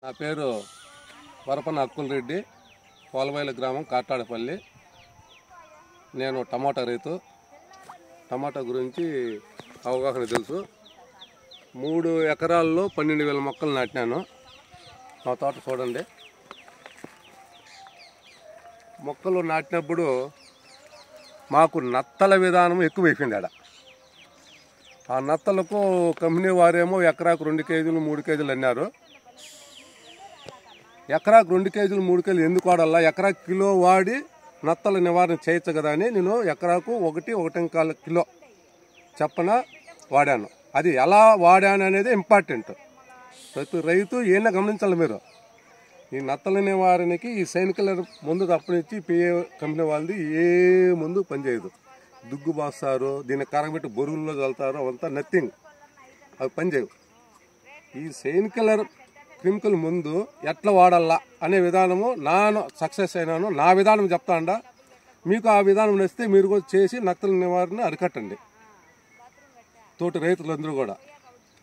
నా పేరు వరపన అక్కుల రెడ్డి, పోలవైల గ్రామం, కాటాడపల్లి. నేను టమాటా రైతు. టమాటా గురించి అవగాహన తెలుసు. 3 ఎకరాల్లో 12,000 మొక్కలు నాటినాను. మా తోట చూడండి. మొక్కలు నాటినప్పుడు మాకు నత్తల విధానం ఎక్కువైపోయింది. ఆ నత్తలకు కంపెనీ వారేమో ఎకరాకు 2 కేజీలు 3 కేజీలు అన్నారు. ఎకరాకు 2 కేజీలు 3 కేజీలు ఎందుకు వాడాలా? ఎకరాకు కిలో వాడి నత్తల నివారణ చేయొచ్చు కదా అని నేను ఎకరాకు 1.25 కిలో చెప్పన వాడాను. అది ఎలా వాడాను అనేది ఇంపార్టెంట్. ప్రతి రైతు ఏమైనా గమనించాలి. మీరు ఈ నత్తల నివారణకి ఈ సైనికుల ముందు తప్పనిచ్చి పిఏ కంపెనీ వాళ్ళది ఏ ముందు పనిచేయదు. దుగ్గు బాస్తారు, దీన్ని కరగబెట్టి బొరుగుల్లో చల్లుతారు, అవంతా నథింగ్, అవి పనిచేయవు. ఈ సైనికుల కెమికల్ ముందు ఎట్లా వాడాలా అనే విధానము నాను సక్సెస్ అయినాను. నా విధానం చెప్తాండా, మీకు ఆ విధానం నచ్చితే మీరు కూడా చేసి నత్తల నివారణ అరికట్టండి. తోటి రైతులందరూ కూడా.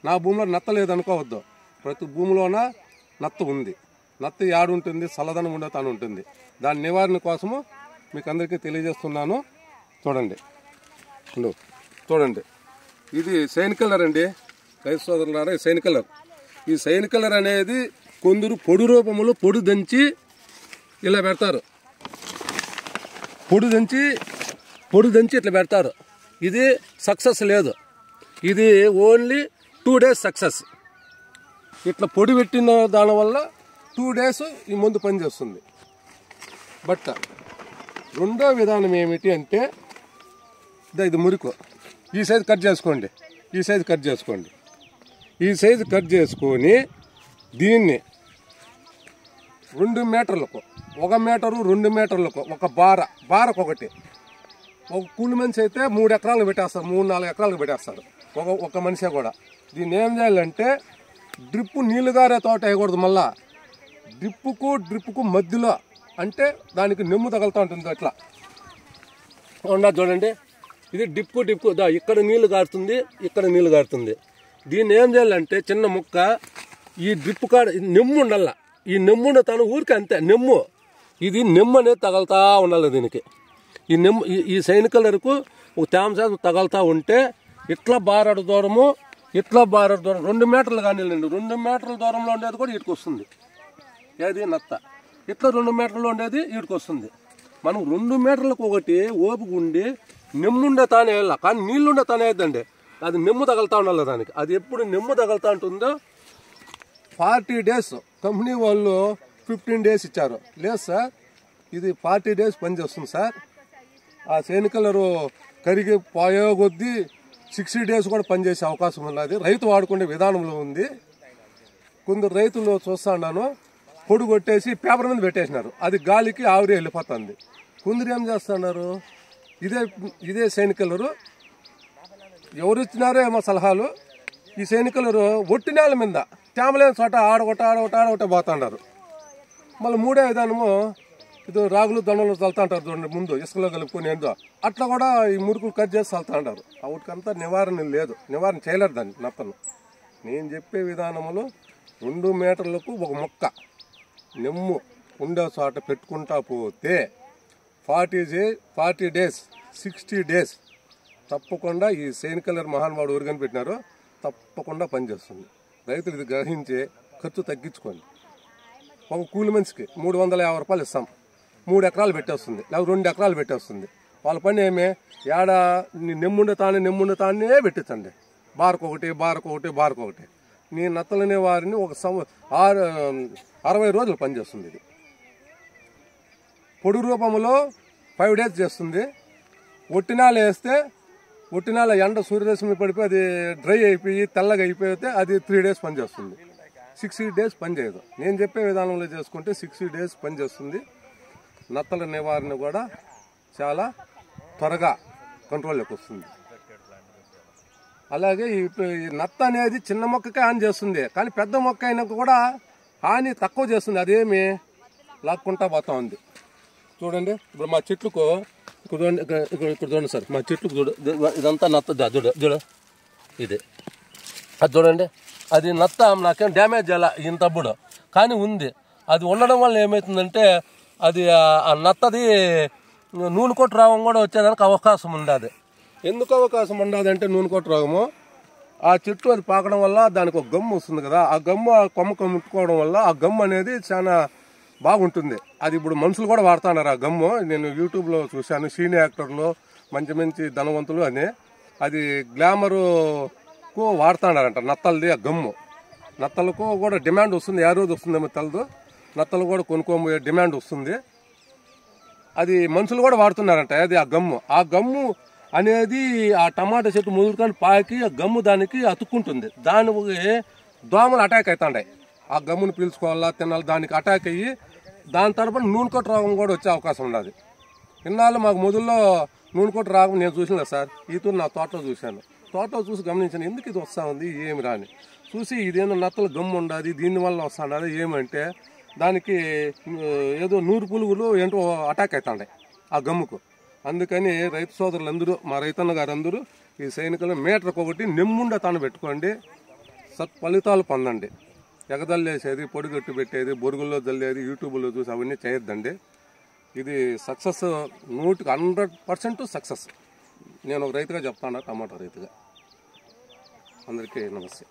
నా భూమిలో నత్త లేదనుకోవద్దు. ప్రతి భూమిలోన నత్త ఉంది. నత్త యాడుంటుంది, చల్లదనం ఉండే తాను ఉంటుంది. దాని నివారణ కోసము మీకు అందరికీ తెలియజేస్తున్నాను. చూడండి, చూడండి, ఇది సైన్ కలర్ అండి. రైతు సోదరులారా, సైన్ కలర్. ఈ సైన్ కలర్ అనేది కొందరు పొడి రూపంలో పొడి దంచి ఇలా పెడతారు. పొడి దంచి ఇట్లా పెడతారు. ఇది సక్సెస్ లేదు. ఇది ఓన్లీ 2 days సక్సెస్. ఇట్లా పొడి పెట్టిన దానివల్ల 2 days ఈ మందు పనిచేస్తుంది. బట్ రెండో విధానం ఏమిటి అంటే, ఇది మురికి. ఈ సైజు కట్ చేసుకోండి. ఈ సైజు కట్ చేసుకోండి. ఈ సైజు కట్ చేసుకొని దీన్ని 2 మీటర్లకు, 1 మీటరు 2 మీటర్లకు ఒక బారకు ఒకటి. ఒక కూలి మనిషి అయితే 3 ఎకరాలు పెట్టేస్తారు, 3-4 ఎకరాలకు పెట్టేస్తారు ఒక మనిషి కూడా. దీన్ని ఏం చేయాలంటే, డ్రిప్పు నీళ్లు గారే తోట వేయకూడదు. మళ్ళా డ్రిప్పుకు మధ్యలో, అంటే దానికి నెమ్ము తగులుతూ ఉంటుంది. అట్లా ఉన్నది చూడండి. ఇది డిప్పు ఇక్కడ నీళ్లు గారుతుంది, ఇక్కడ నీళ్లు గారుతుంది. దీన్ని ఏం చేయాలంటే, చిన్న ముక్క ఈ డ్రిప్పు కాడ నెమ్ము ఉండాల. ఈ నెమ్మున్న తను ఊరికి అంతే నెమ్ము. ఇది నెమ్ము అనేది తగలుతూ ఉండాలి దీనికి. ఈ నెమ్ము ఈ సైన్ కలర్కు ఒక తేమ శాతం తగలుతూ ఉంటే ఇట్లా బారడు దూరము, ఇట్లా బారడు దూరం 2 మీటర్లు కానివ్వండి. 2 మీటర్ల దూరంలో ఉండేది కూడా వీటికి వస్తుంది. ఏది నత్త. ఇట్లా 2 మీటర్లు ఉండేది వీటికి వస్తుంది. మనం 2 మీటర్లకు ఒకటి ఓపిక ఉండి నెమ్ముండే తానే వెళ్ళాలి. కానీ నీళ్ళుండే తానే వేద్దండి. అది నెమ్ము తగలుతూ ఉండాలి దానికి. అది ఎప్పుడు నెమ్ము తగలుతూ ఉంటుందో 40 days. కంపెనీ వాళ్ళు 15 days ఇచ్చారు. లేదు సార్, ఇది 40 days పనిచేస్తుంది సార్. ఆ సైన్ కలరు కరిగి పోయే కొద్దీ 60 days కూడా పనిచేసే అవకాశం ఉన్నది. రైతు వాడుకునే విధానంలో ఉంది. కొందరు రైతులు చూస్తున్నాను, పొడి కొట్టేసి పేపర్ మీద పెట్టేసినారు. అది గాలికి ఆవిరి వెళ్ళిపోతుంది. కొందరు ఏం చేస్తున్నారు, ఇదే సైన్ కలరు ఎవరు ఇచ్చినారో ఏమో సలహాలు. ఈ సైన్ కలరు ఒట్టి నేల మీద తేమలేని చోట ఆడగొట్ట పోతుంటారు. మళ్ళీ 3వ విధానము, ఇది రాగులు దొండలు చల్లుతుంటారు చూడండి. ముందు ఇసుకలో కలుపుకొని ఏందో అట్లా కూడా ఈ మురుకులు కట్ చేసి చల్లుతూ ఉంటారు. వాటికంతా నివారణ లేదు. నివారణ చేయలేరు దాన్ని నత్తను. నేను చెప్పే విధానంలో 2 మీటర్లకు ఒక మొక్క నెమ్ము ఉండే చోట పెట్టుకుంటా పోతే 40 days 60 days తప్పకుండా ఈ సైన్ కలర్ మహానుభావుడు ఊరు కనిపెట్టినారో తప్పకుండా పనిచేస్తుంది. రైతులు ఇది గ్రహించి ఖర్చు తగ్గించుకోండి. ఒక కూలి మనిషికి 350 రూపాయలు ఇస్తాం. 3 ఎకరాలు పెట్టేస్తుంది, లేదా 2 ఎకరాలు పెట్టేస్తుంది. వాళ్ళ పని ఏమే, నెమ్ముండే తానే పెట్టించండి. బారకొకటి. నీ నత్తలనే వారిని ఒక 60 రోజులు పనిచేస్తుంది. ఇది పొడి రూపంలో 5 days చేస్తుంది. ఒట్టినాలు వేస్తే ఒట్టినాల ఎండ సూర్యరశ్మి పడిపోయి అది డ్రై అయిపోయి తెల్లగా అయిపోతే అది 3 days పనిచేస్తుంది. 60 days పనిచేయదు. నేను చెప్పే విధానంలో చేసుకుంటే 60 days పనిచేస్తుంది. నత్తల నివారణ కూడా చాలా త్వరగా కంట్రోల్లోకి వస్తుంది. అలాగే ఈ నత్త అనేది చిన్న మొక్కకే హాని చేస్తుంది, కానీ పెద్ద మొక్క అయినా కూడా హాని తక్కువ చేస్తుంది. అదేమి లాక్కుంటా పోతా ఉంది. చూడండి, ఇప్పుడు మా చెట్లకు ఇక్కడ చూడండి సార్, మా చెట్లకు ఇదంతా నత్త చూడ ఇది. అది చూడండి, అది నత్త నాకేం డ్యామేజ్ చేయాల ఇంతప్పుడు కానీ ఉంది. అది ఉండడం వల్ల ఏమవుతుందంటే అది ఆ నత్తది నూనె కొట్టు రోగం కూడా వచ్చేదానికి అవకాశం ఉండదు. ఎందుకు అవకాశం ఉండదు అంటే నూనె కొట్టు రోగము ఆ చెట్టు అది పాకడం వల్ల దానికి ఒక గమ్ము వస్తుంది కదా, ఆ గమ్ము ఆ కొమ్మకు ముట్టుకోవడం వల్ల ఆ గమ్ము అనేది చాలా బాగుంటుంది. అది ఇప్పుడు మనుషులు కూడా వాడుతున్నారు ఆ గమ్ము. నేను యూట్యూబ్లో చూశాను, సీనియర్ యాక్టర్లు మంచి మంచి ధనవంతులు అని అది గ్లామరుకు వాడుతున్నారంట నత్తలది ఆ గమ్ము. నత్తలకు కూడా డిమాండ్ వస్తుంది, ఏ రోజు వస్తుందేమో తెలదు, నత్తలు కూడా కొనుక్కోబోయే డిమాండ్ వస్తుంది. అది మనుషులు కూడా వాడుతున్నారంట. అది ఆ గమ్ము అనేది ఆ టమాటా చెట్టు ముదురుకొని పాకి ఆ గమ్ము దానికి అతుక్కుంటుంది. దానికి దోమలు అటాక్ అవుతాయి. ఆ గమ్మును పీల్చుకోవాలా తినాలి, దానికి అటాక్ అయ్యి దాని తరపున నూనె కొట్టు రోగం కూడా వచ్చే అవకాశం ఉన్నది. ఇన్నాళ్ళు మాకు మొదల్లో నూనె కొట్టు రోగం నేను చూసిన సార్, ఈతూరు నా తోటలో చూశాను. తోటలో చూసి గమనించాను, ఎందుకు ఇది వస్తూ ఉంది ఏమి రాని చూసి ఇదేమో నత్తలు గమ్ము ఉండదు, దీనివల్ల వస్తున్నది ఏమంటే దానికి ఏదో 100 పురుగులు ఏంటో అటాక్ అవుతాయి ఆ గమ్ముకు. అందుకని రైతు సోదరులందరూ, మా రైతన్న గారు అందరూ ఈ సైనికులు మీటర్కి ఒకటి నెమ్ముండ తాను పెట్టుకోండి, సత్ఫలితాలు పొందండి. ఎగదల్లేసేది, పొడిగట్టు పెట్టేది, బొరుగుల్లో జల్లేది, యూట్యూబ్లో చూసి అవన్నీ చేయొద్దండి. ఇది సక్సెస్ 100% సక్సెస్. నేను ఒక రైతుగా చెప్తాను, టమాటా రైతుగా. అందరికీ నమస్తే.